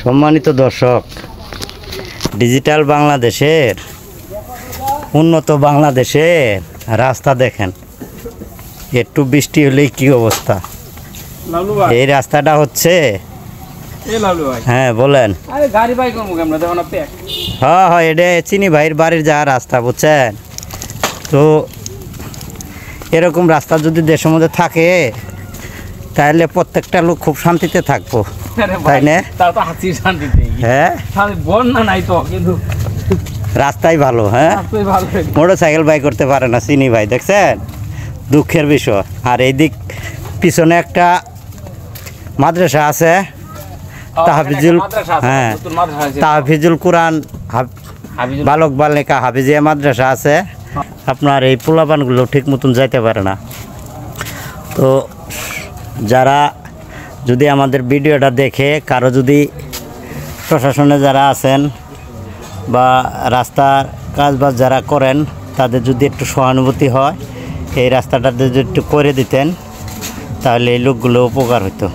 সম্মানিত দর্শক, ডিজিটাল বাংলাদেশের উন্নত বাংলাদেশের রাস্তা দেখেন, একটু বৃষ্টি হলেই কি অবস্থা। এই রাস্তাটা হচ্ছে, হ্যাঁ বলেন। হ্যাঁ হ্যাঁ, এটা চিনি ভাইয়ের বাড়ির যাওয়ার রাস্তা, বুঝছেন তো। এরকম রাস্তা যদি দেশের মধ্যে থাকে তাহলে প্রত্যেকটা লোক খুব শান্তিতে থাকবো, তাই না? হ্যাঁ, রাস্তাই ভালো। হ্যাঁ, মোটর সাইকেল বাই করতে পারে না চিনি ভাই, দেখছেন, দুঃখের বিষয়। আর এই দিক পিছনে একটা মাদ্রাসা আছে, তাহফিজুল, হ্যাঁ তাহফিজুল কোরআন বালক বালিকা হাফিজিয়া মাদ্রাসা আছে। আপনার এই পোলাপানগুলো ঠিক মতন যাইতে পারে না। তো যারা যদি আমাদের ভিডিওটা দেখে, কারো যদি প্রশাসনে যারা আছেন বা রাস্তার কাজবাজ যারা করেন, তাদের যদি একটু সহানুভূতি হয়, এই রাস্তাটা যদি একটু করে দিতেন তাহলে এই লোকগুলো উপকার হতো।